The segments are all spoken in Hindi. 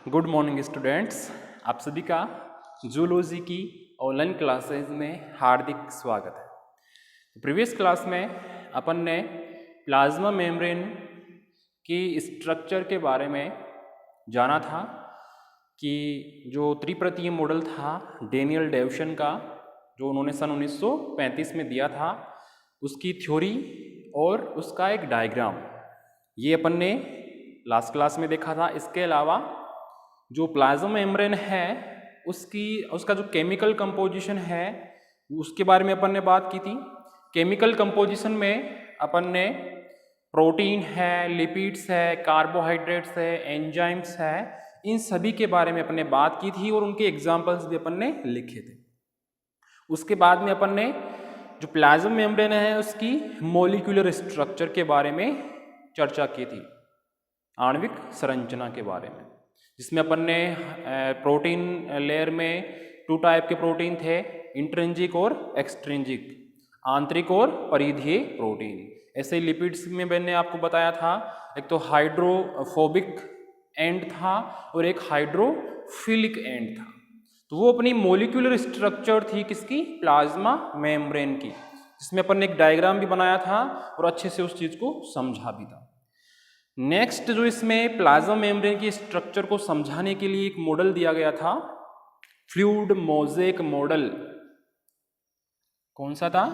गुड मॉर्निंग स्टूडेंट्स, आप सभी का जूलॉजी की ऑनलाइन क्लासेज में हार्दिक स्वागत है। प्रीवियस क्लास में अपन ने प्लाज्मा मेम्ब्रेन की स्ट्रक्चर के बारे में जाना था कि जो त्रिप्रतीय मॉडल था डेनियल डेवसन का, जो उन्होंने सन 1935 में दिया था, उसकी थ्योरी और उसका एक डायग्राम ये अपन ने लास्ट क्लास में देखा था। इसके अलावा जो प्लाज्मा मेम्ब्रेन है उसका जो केमिकल कंपोजिशन है उसके बारे में अपन ने बात की थी। केमिकल कंपोजिशन में अपन ने प्रोटीन है, लिपिड्स है, कार्बोहाइड्रेट्स है, एंजाइम्स है, इन सभी के बारे में अपन ने बात की थी और उनके एग्जाम्पल्स भी अपन ने लिखे थे। उसके बाद में अपन ने जो प्लाज्मा मेम्ब्रेन है उसकी मॉलिक्यूलर स्ट्रक्चर के बारे में चर्चा की थी, आणविक संरचना के बारे में, जिसमें अपन ने प्रोटीन लेयर में 2 टाइप के प्रोटीन थे, इंट्रिंसिक और एक्सट्रिंसिक, आंतरिक और परिधीय प्रोटीन। ऐसे लिपिड्स में मैंने आपको बताया था, एक तो हाइड्रोफोबिक एंड था और एक हाइड्रोफिलिक एंड था। तो वो अपनी मॉलिक्यूलर स्ट्रक्चर थी किसकी? प्लाज्मा मेम्ब्रेन की, जिसमें अपन ने एक डायग्राम भी बनाया था और अच्छे से उस चीज को समझा भी था। नेक्स्ट जो इसमें प्लाज्मा मेम्ब्रेन की स्ट्रक्चर को समझाने के लिए एक मॉडल दिया गया था, फ्लूइड मोज़ेक मॉडल। कौन सा था?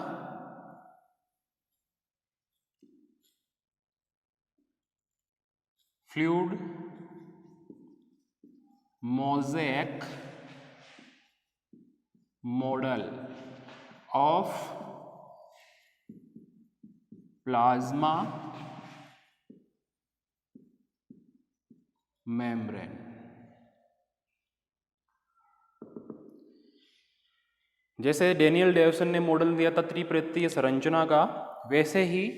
Fluid mosaic model of plasma membrane. जैसे डेनियल डेवसन ने मॉडल दिया था त्रिप्रतीय संरचना का, वैसे ही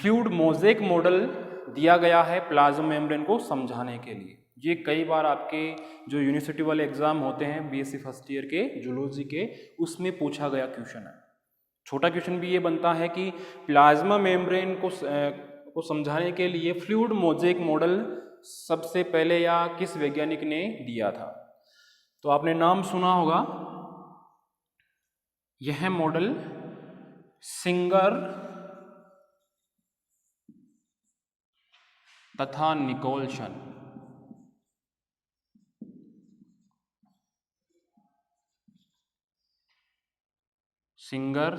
फ्लूइड मोज़ेक मॉडल दिया गया है प्लाज्मा मेम्ब्रेन को समझाने के लिए। ये कई बार आपके जो यूनिवर्सिटी वाले एग्जाम होते हैं बीएससी फर्स्ट ईयर के जूलॉजी के, उसमें पूछा गया क्वेश्चन है। छोटा क्वेश्चन भी ये बनता है कि प्लाज्मा मेम्ब्रेन को समझाने के लिए फ्लूइड मोज़ेक मॉडल सबसे पहले या किस वैज्ञानिक ने दिया था? तो आपने नाम सुना होगा, यह मॉडल सिंगर तथा निकोलसन। सिंगर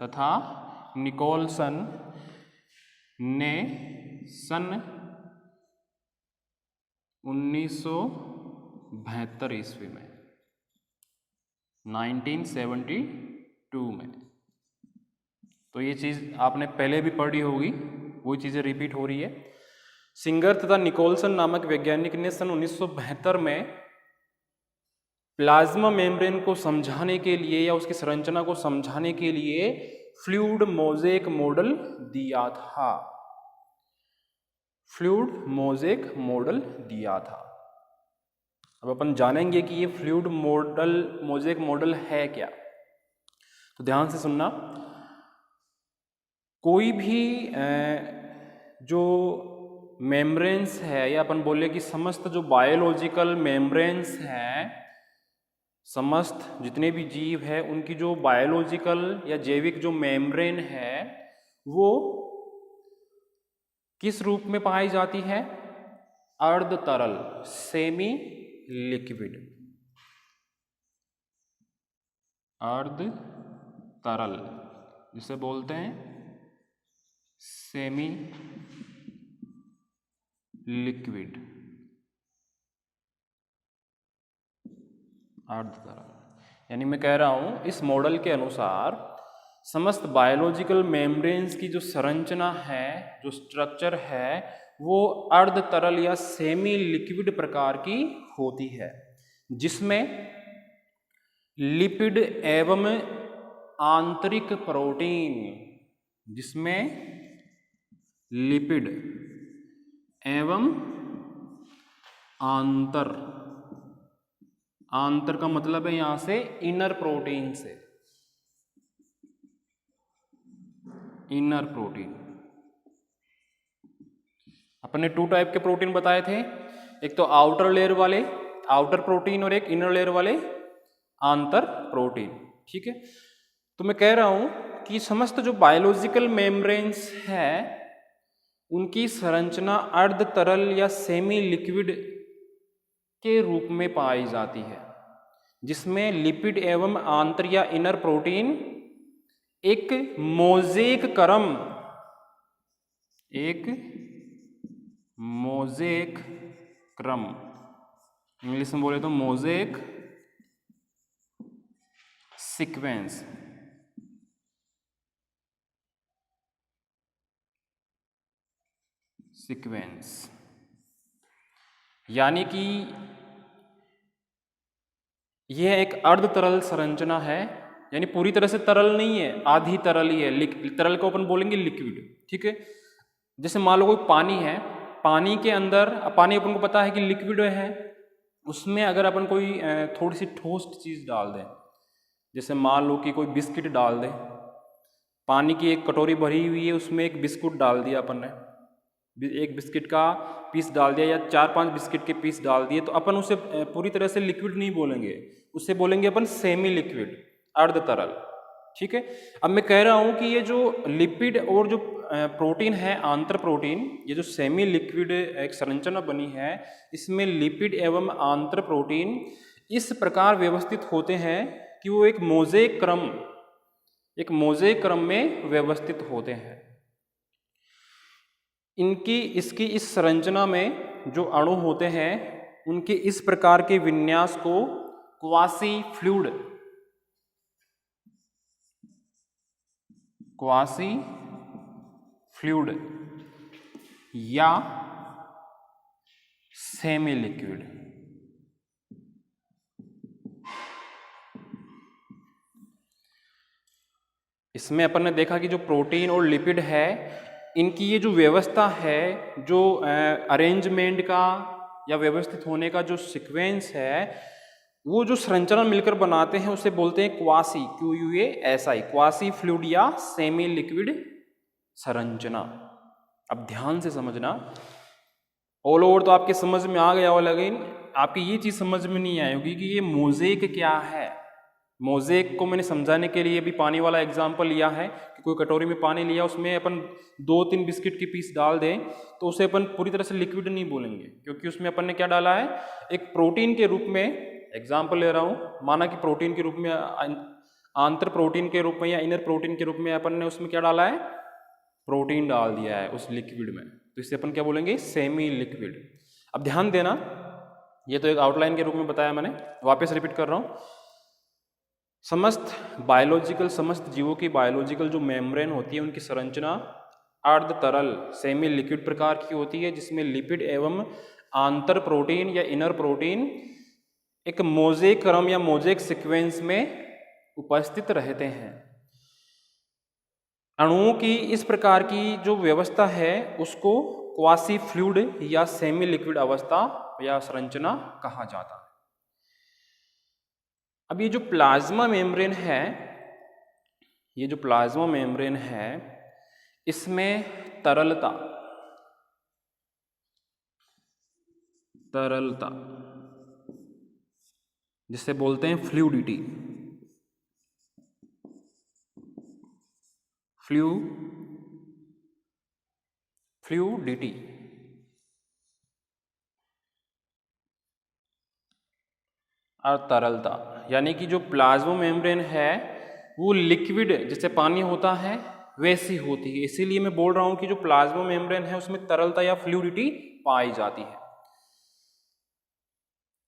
तथा निकोलसन ने सन 1972 ईस्वी में 1972 में, तो ये चीज़ आपने पहले भी पढ़ी होगी, वो चीज़ें रिपीट हो रही है। सिंगर तथा निकोलसन नामक वैज्ञानिक ने सन 1972 में प्लाज्मा मेम्ब्रेन को समझाने के लिए या उसकी संरचना को समझाने के लिए फ्लूइड मोज़ेक मॉडल दिया था। फ्लूइड मोज़ेक मॉडल दिया था। अब अपन जानेंगे कि ये फ्लूइड मोज़ेक मॉडल है क्या। तो ध्यान से सुनना, कोई भी जो मेम्ब्रेन्स है, या अपन बोले कि समस्त जो बायोलॉजिकल मेम्ब्रेन्स हैं, समस्त जितने भी जीव है उनकी जो बायोलॉजिकल या जैविक जो मेम्ब्रेन है वो किस रूप में पाई जाती है? अर्ध तरल, सेमी लिक्विड। अर्ध तरल जिसे बोलते हैं सेमी लिक्विड, अर्ध तरल। यानी मैं कह रहा हूं, इस मॉडल के अनुसार समस्त बायोलॉजिकल मेम्ब्रेन्स की जो संरचना है, जो स्ट्रक्चर है, वो अर्ध तरल या सेमी लिक्विड प्रकार की होती है, जिसमें लिपिड एवं आंतरिक प्रोटीन, जिसमें लिपिड एवं आंतर का मतलब है यहां से इनर प्रोटीन से, इनर प्रोटीन। अपने 2 टाइप के प्रोटीन बताए थे, एक तो आउटर लेयर वाले आउटर प्रोटीन और एक इनर लेयर वाले आंतर प्रोटीन। ठीक है, तो मैं कह रहा हूं कि समस्त जो बायोलॉजिकल मेम्ब्रेन्स है उनकी संरचना अर्ध तरल या सेमी लिक्विड के रूप में पाई जाती है, जिसमें लिपिड एवं आंतर या इनर प्रोटीन एक मोज़ेक क्रम, इंग्लिश में बोले तो मोज़ेक सीक्वेंस यानी कि यह एक अर्ध तरल संरचना है, यानी पूरी तरह से तरल नहीं है, आधी तरल ही है। तरल को अपन बोलेंगे लिक्विड। ठीक है, जैसे मान लो कोई पानी है, पानी के अंदर, पानी अपन को पता है कि लिक्विड है, उसमें अगर अपन कोई थोड़ी सी ठोस चीज़ डाल दें, जैसे मान लो कि कोई बिस्किट डाल दें, पानी की एक कटोरी भरी हुई है, उसमें एक बिस्कुट डाल दिया अपन ने, एक बिस्किट का पीस डाल दिया या 4-5 बिस्किट के पीस डाल दिए, तो अपन उसे पूरी तरह से लिक्विड नहीं बोलेंगे, उसे बोलेंगे अपन सेमी लिक्विड, अर्ध तरल। ठीक है, अब मैं कह रहा हूं कि ये जो लिपिड और जो प्रोटीन है आंतर प्रोटीन, ये जो सेमी लिक्विड एक संरचना बनी है, इसमें लिपिड एवं आंतर प्रोटीन इस प्रकार व्यवस्थित होते हैं कि वो एक मोज़ेक क्रम में व्यवस्थित होते हैं। इसकी इस संरचना में जो अणु होते हैं उनके इस प्रकार के विन्यास को क्वासी फ्लूइड या सेमी लिक्विड, इसमें अपन ने देखा कि जो प्रोटीन और लिपिड है, इनकी ये जो व्यवस्था है, जो अरेंजमेंट का या व्यवस्थित होने का जो सीक्वेंस है, वो जो संरचना मिलकर बनाते हैं उसे बोलते हैं क्वासी, QUASI, क्वासी फ्लूइड या सेमी लिक्विड संरचना। अब ध्यान से समझना, ऑल ओवर तो आपके समझ में आ गया होगा, लेकिन आपकी ये चीज़ समझ में नहीं आई होगी कि ये मोज़ेक क्या है। मोज़ेक को मैंने समझाने के लिए भी पानी वाला एग्जाम्पल लिया है कि कोई कटोरी में पानी लिया, उसमें अपन 2-3 बिस्किट के पीस डाल दें तो उसे अपन पूरी तरह से लिक्विड नहीं बोलेंगे, क्योंकि उसमें अपन ने क्या डाला है, एक प्रोटीन के रूप में, एग्जाम्पल ले रहा हूँ, माना कि प्रोटीन के रूप में, आंतर प्रोटीन के रूप में या इनर प्रोटीन के रूप में अपन ने उसमें क्या डाला है, प्रोटीन डाल दिया है उस लिक्विड में, तो इसे अपन क्या बोलेंगे, सेमी लिक्विड। अब ध्यान देना, ये तो एक आउटलाइन के रूप में बताया मैंने, वापस रिपीट कर रहा हूँ। समस्त जीवों की बायोलॉजिकल जो मेम्ब्रेन होती है उनकी संरचना अर्ध तरल सेमी लिक्विड प्रकार की होती है, जिसमें लिपिड एवं आंतर प्रोटीन या इनर प्रोटीन एक मोज़ेक क्रम या मोज़ेक सीक्वेंस में उपस्थित रहते हैं। अणुओं की इस प्रकार की जो व्यवस्था है उसको क्वासी फ्लूइड या सेमी लिक्विड अवस्था या संरचना कहा जाता है। अब ये जो प्लाज्मा मेम्ब्रेन है, इसमें तरलता जिसे बोलते हैं फ्लूइडिटी, और तरलता, यानी कि जो प्लाज्मा मेम्ब्रेन है वो लिक्विड जैसे पानी होता है वैसी होती है। इसीलिए मैं बोल रहा हूं कि जो प्लाज्मा मेम्ब्रेन है उसमें तरलता या फ्लूइडिटी पाई जाती है।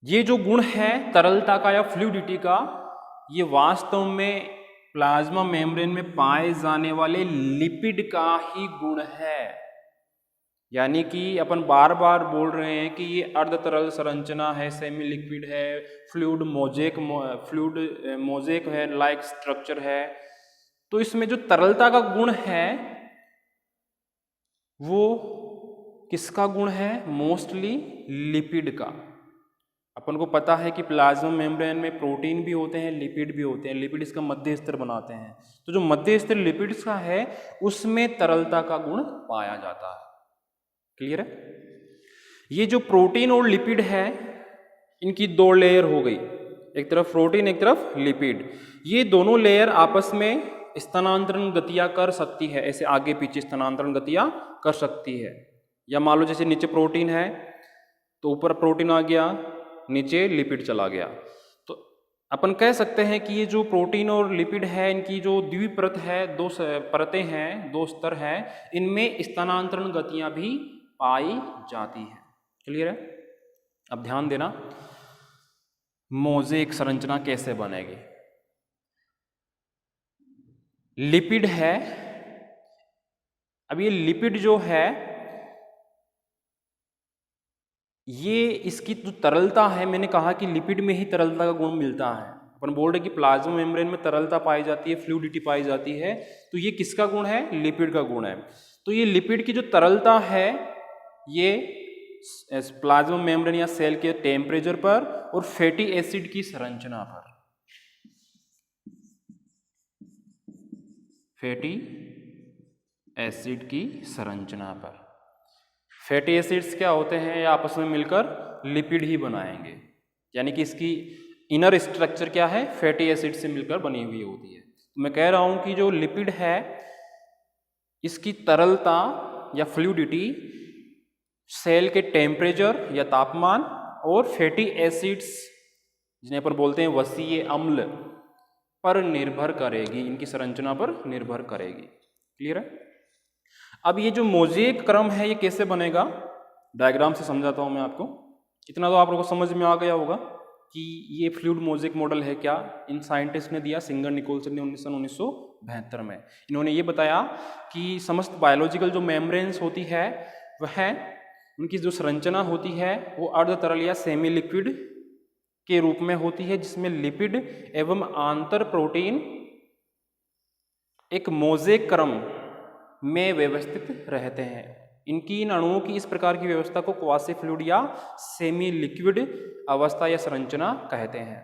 ये जो गुण है तरलता का या फ्लूइडिटी का, ये वास्तव में प्लाज्मा मेम्ब्रेन में पाए जाने वाले लिपिड का ही गुण है। यानी कि अपन बार बार बोल रहे हैं कि ये अर्ध तरल संरचना है, सेमी लिक्विड है, फ्लूइड मोज़ेक है, लाइक स्ट्रक्चर है। तो इसमें जो तरलता का गुण है वो किसका गुण है, मोस्टली लिपिड का। अपन को पता है कि प्लाज्मा मेम्ब्रेन में प्रोटीन भी होते हैं, लिपिड भी होते हैं, लिपिड इसका मध्य स्तर बनाते हैं। तो जो मध्य स्तर लिपिड्स का है उसमें तरलता का गुण पाया जाता है। क्लियर है? ये जो प्रोटीन और लिपिड है इनकी दो लेयर हो गई, एक तरफ प्रोटीन एक तरफ लिपिड। ये दोनों लेयर आपस में स्थानांतरण गतियां कर सकती है, ऐसे आगे पीछे स्थानांतरण गतियां कर सकती है। या मान लो जैसे नीचे प्रोटीन है तो ऊपर प्रोटीन आ गया, नीचे लिपिड चला गया, तो अपन कह सकते हैं कि ये जो प्रोटीन और लिपिड है इनकी जो द्विपरत है, दो परतें हैं, दो स्तर हैं, इनमें स्थानांतरण गतियां भी पाई जाती है। क्लियर है? अब ध्यान देना, मोज़ेक संरचना कैसे बनेगी। लिपिड है, अब ये लिपिड जो है ये इसकी जो तरलता है, मैंने कहा कि लिपिड में ही तरलता का गुण मिलता है। अपन बोल रहे कि प्लाज्मा मेम्ब्रेन में तरलता पाई जाती है, फ्लूइडिटी पाई जाती है, तो ये किसका गुण है? लिपिड का गुण है। तो ये लिपिड की जो तरलता है ये प्लाज्मा मेम्ब्रेन या सेल के टेम्परेचर पर और फैटी एसिड की संरचना पर, फैटी एसिड की संरचना पर, फैटी एसिड्स क्या होते हैं? ये आपस में मिलकर लिपिड ही बनाएंगे, यानी कि इसकी इनर स्ट्रक्चर क्या है? फैटी एसिड से मिलकर बनी हुई होती है। तो मैं कह रहा हूं कि जो लिपिड है इसकी तरलता या फ्लूइडिटी सेल के टेम्परेचर या तापमान और फैटी एसिड्स जिन्हें पर बोलते हैं वसीय अम्ल पर निर्भर करेगी, इनकी संरचना पर निर्भर करेगी। क्लियर है? अब ये जो मोज़ेक क्रम है ये कैसे बनेगा, डायग्राम से समझाता हूं मैं आपको। इतना तो आप लोगों को समझ में आ गया होगा कि ये फ्लूइड मोज़ेक मॉडल है क्या। इन साइंटिस्ट ने दिया, सिंगर निकोलसन ने 1972 में। इन्होंने ये बताया कि समस्त बायोलॉजिकल जो मेम्ब्रेन्स होती है वह उनकी जो संरचना होती है वो अर्ध तरल या सेमी लिक्विड के रूप में होती है, जिसमें लिपिड एवं आंतर प्रोटीन एक मोज़ेक क्रम में व्यवस्थित रहते हैं। इनकी इन अणुओं की इस प्रकार की व्यवस्था को क्वासी फ्लूइड या सेमी लिक्विड अवस्था या संरचना कहते हैं।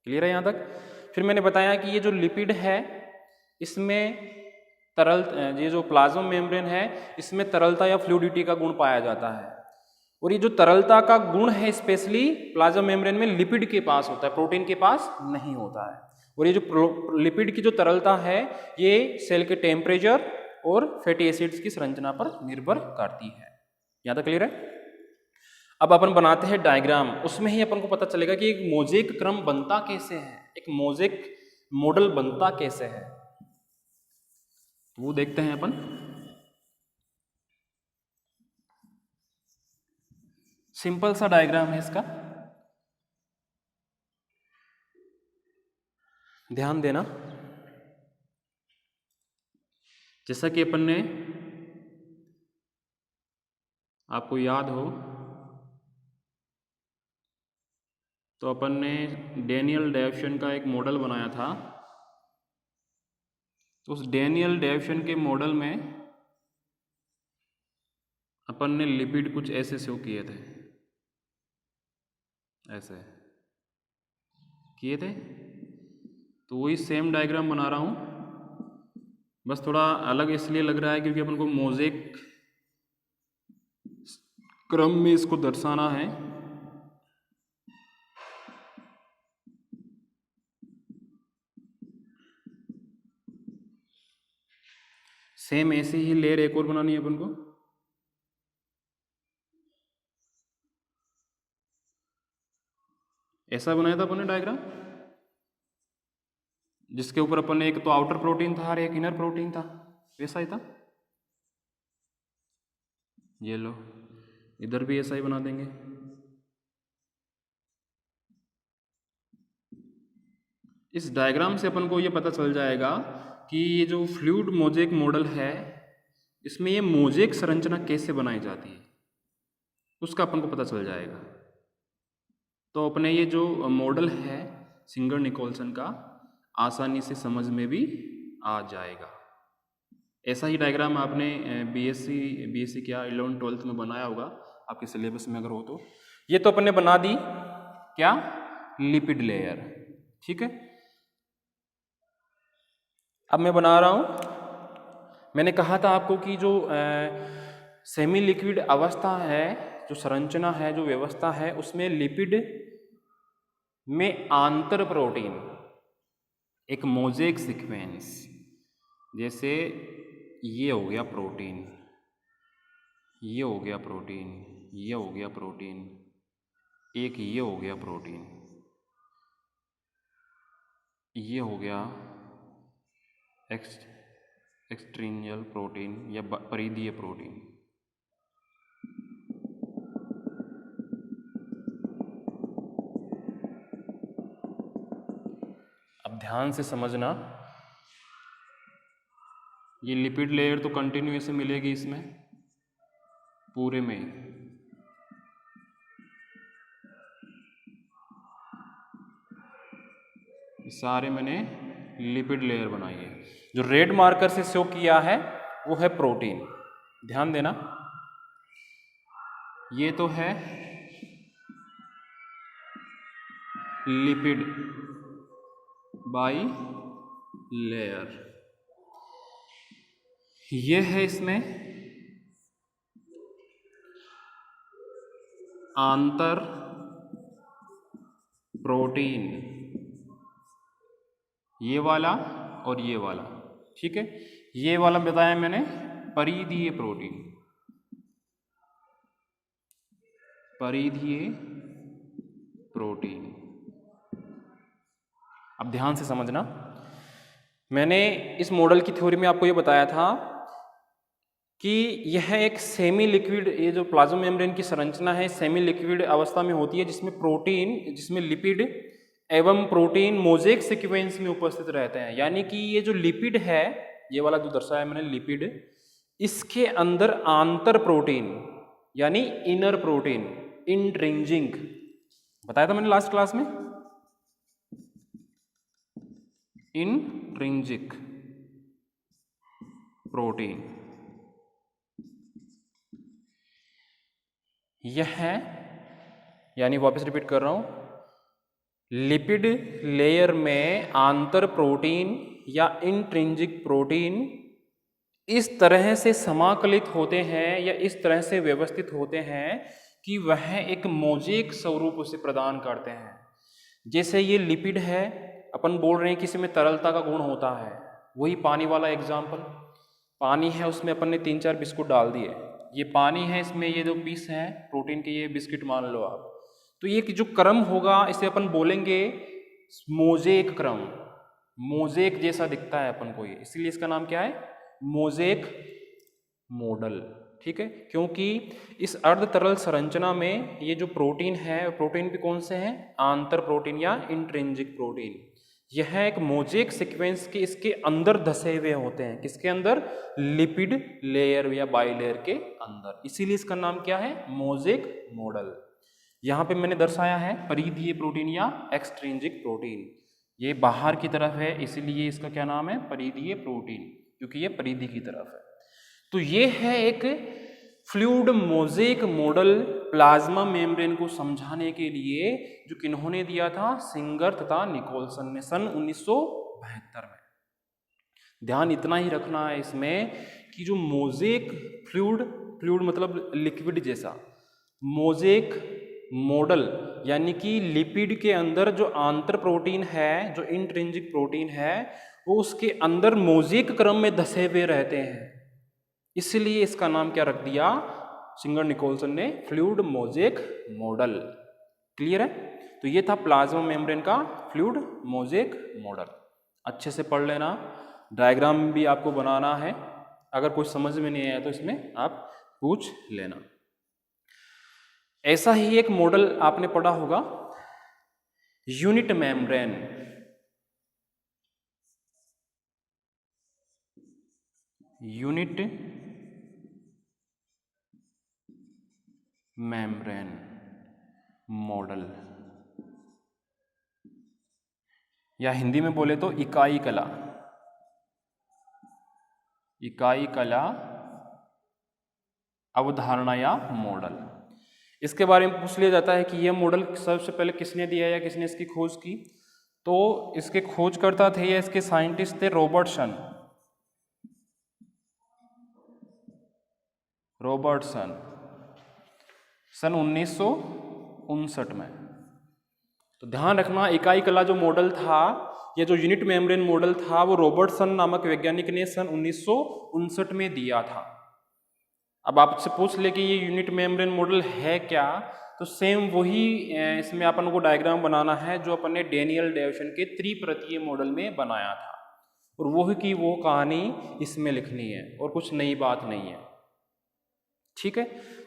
क्लियर है यहाँ तक? फिर मैंने बताया कि ये जो लिपिड है इसमें तरल, ये जो प्लाज्मा मेम्ब्रेन है इसमें तरलता या फ्लूइडिटी का गुण पाया जाता है, और ये जो तरलता का गुण है स्पेशली प्लाज्मा मेम्ब्रेन में लिपिड के पास होता है, प्रोटीन के पास नहीं होता है। और ये जो लिपिड की जो तरलता है ये सेल के टेम्परेचर और फैटी एसिड्स की संरचना पर निर्भर करती है। यहाँ तक क्लियर है? अब अपन बनाते हैं डायग्राम, उसमें ही अपन को पता चलेगा कि एक मोज़ेक क्रम बनता कैसे है, एक मोज़ेक मॉडल बनता कैसे है, तो वो देखते हैं अपन। सिंपल सा डायग्राम है इसका, ध्यान देना। जैसा कि अपन ने, आपको याद हो तो अपन ने डेनियल डेविसन का एक मॉडल बनाया था, तो उस डेनियल डेविसन के मॉडल में अपन ने लिपिड कुछ ऐसे शो किए थे, ऐसे किए थे। तो वही सेम डायग्राम बना रहा हूँ, बस थोड़ा अलग इसलिए लग रहा है क्योंकि अपन को मोज़ेक क्रम में इसको दर्शाना है। सेम ऐसी ही लेयर एक और बनानी है अपन को। ऐसा बनाया था अपन ने डायग्राम, जिसके ऊपर अपन ने एक तो आउटर प्रोटीन था और एक इनर प्रोटीन था, वैसा ही था। ये लो, इधर भी ऐसा ही बना देंगे। इस डायग्राम से अपन को ये पता चल जाएगा कि ये जो फ्लूइड मोज़ेक मॉडल है इसमें ये मोज़ेक संरचना कैसे बनाई जाती है, उसका अपन को पता चल जाएगा। तो अपने ये जो मॉडल है सिंगर निकोलसन का आसानी से समझ में भी आ जाएगा। ऐसा ही डायग्राम आपने बीएससी क्या 11th-12th में बनाया होगा आपके सिलेबस में अगर हो तो। ये तो अपने बना दी क्या, लिपिड लेयर, ठीक है। अब मैं बना रहा हूँ, मैंने कहा था आपको कि जो सेमी लिक्विड अवस्था है जो संरचना है, जो व्यवस्था है, उसमें लिपिड में आंतर प्रोटीन, एक मोज़ेक सीक्वेंस, जैसे ये हो गया प्रोटीन, ये हो गया प्रोटीन, ये हो गया प्रोटीन, एक ये हो गया प्रोटीन, ये हो गया एक्सट्रिंजियल प्रोटीन या परिधीय प्रोटीन। अब ध्यान से समझना, ये लिपिड लेयर तो कंटिन्यूस मिलेगी इसमें पूरे में, सारे मैंने लिपिड लेयर बनाई है। जो रेड मार्कर से शो किया है वो है प्रोटीन, ध्यान देना। ये तो है लिपिड बाई लेयर, ये है इसमें आंतर प्रोटीन, ये वाला और ये वाला, ठीक है। ये वाला बताया मैंने परिधीय प्रोटीन, परिधीय प्रोटीन। अब ध्यान से समझना, मैंने इस मॉडल की थ्योरी में आपको ये बताया था कि यह एक सेमी लिक्विड, ये जो प्लाज्मा मेम्ब्रेन की संरचना है सेमी लिक्विड अवस्था में होती है, जिसमें प्रोटीन, जिसमें लिपिड एवं प्रोटीन मोज़ेक सीक्वेंस में उपस्थित रहते हैं। यानी कि ये जो लिपिड है, ये वाला जो दर्शाया मैंने लिपिड, इसके अंदर आंतर प्रोटीन यानी इनर प्रोटीन, इंट्रिंसिक, बताया था मैंने लास्ट क्लास में, इंट्रिंसिक प्रोटीन यह है। यानी वापस रिपीट कर रहा हूं, लिपिड लेयर में आंतर प्रोटीन या इंट्रिंसिक प्रोटीन इस तरह से समाकलित होते हैं या इस तरह से व्यवस्थित होते हैं कि वह एक मोज़ेक स्वरूप उसे प्रदान करते हैं। जैसे ये लिपिड है, अपन बोल रहे हैं कि इसमें तरलता का गुण होता है, वही पानी वाला एग्जाम्पल, पानी है उसमें अपन ने 3-4 बिस्कुट डाल दिए, ये पानी है, इसमें ये जो पीस है प्रोटीन के, ये बिस्किट मान लो आप, तो ये जो क्रम होगा इसे अपन बोलेंगे मोज़ेक क्रम, मोज़ेक जैसा दिखता है अपन को ये, इसलिए इसका नाम क्या है, मोज़ेक मॉडल, ठीक है। क्योंकि इस अर्ध तरल संरचना में ये जो प्रोटीन है, प्रोटीन भी कौन से हैं, आंतर प्रोटीन या इंट्रिंसिक प्रोटीन, यह एक मोज़ेक सीक्वेंस के इसके अंदर धसे हुए होते हैं, किसके अंदर, लिपिड लेयर या बाइलेयर के अंदर, इसीलिए इसका नाम क्या है, मोज़ेक मॉडल। यहाँ पे मैंने दर्शाया है परिधीय प्रोटीन या एक्सट्रिंसिक प्रोटीन, ये बाहर की तरफ है इसीलिए इसका क्या नाम है, परिधीय प्रोटीन, क्योंकि ये परिधि की तरफ है। तो ये है एक fluid mosaic model plasma membrane को समझाने के लिए, जो किन्होंने दिया था, सिंगर तथा निकोलसन ने सन 1972 में। ध्यान इतना ही रखना है इसमें कि जो मोज़ेक फ्लूइड मतलब लिक्विड जैसा, मोज़ेक मॉडल यानी कि लिपिड के अंदर जो आंतर प्रोटीन है, जो इंट्रिंसिक प्रोटीन है, वो उसके अंदर मोज़ेक क्रम में धसे हुए रहते हैं, इसलिए इसका नाम क्या रख दिया सिंगर निकोलसन ने, फ्लूइड मोज़ेक मॉडल। क्लियर है। तो ये था प्लाज्मा मेम्ब्रेन का फ्लूइड मोज़ेक मॉडल, अच्छे से पढ़ लेना, डायग्राम भी आपको बनाना है, अगर कुछ समझ में नहीं आया तो इसमें आप पूछ लेना। ऐसा ही एक मॉडल आपने पढ़ा होगा, unit membrane, unit membrane model, या हिंदी में बोले तो इकाई कला, इकाई कला अवधारणा या मॉडल। इसके बारे में पूछ लिया जाता है कि यह मॉडल सबसे पहले किसने दिया या किसने इसकी खोज की, तो इसके खोजकर्ता थे या इसके साइंटिस्ट थे रॉबर्टसन, सन 1959 में। तो ध्यान रखना, इकाई कला जो मॉडल था, ये जो यूनिट मेम्ब्रेन मॉडल था, वो रॉबर्टसन नामक वैज्ञानिक ने सन 1959 में दिया था। अब आपसे पूछ ले कि ये यूनिट मेम्ब्रेन मॉडल है क्या, तो सेम वही इसमें अपन को डायग्राम बनाना है जो अपन ने डेनियल डेविसन के त्रिपरतीय मॉडल में बनाया था, और वही की वो कहानी इसमें लिखनी है और कुछ नई बात नहीं है। ठीक है,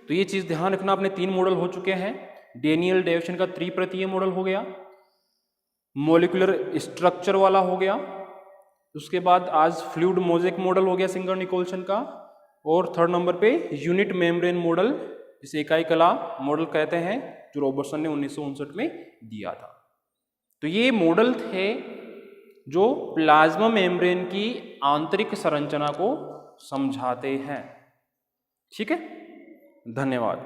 तो ये चीज ध्यान रखना। अपने 3 मॉडल हो चुके हैं। डेनियल डेविसन का त्रिपरतीय मॉडल हो गया, मॉलिक्यूलर स्ट्रक्चर वाला हो गया, उसके बाद आज फ्लूइड मोज़ेक मॉडल हो गया सिंगर निकोलसन का, और 3rd नंबर पे यूनिट मेम्ब्रेन मॉडल, जिसे इकाई कला मॉडल कहते हैं, जो रॉबर्टसन ने 1959 में दिया था। तो ये मॉडल थे जो प्लाज्मा मेम्ब्रेन की आंतरिक संरचना को समझाते हैं। ठीक है, धन्यवाद।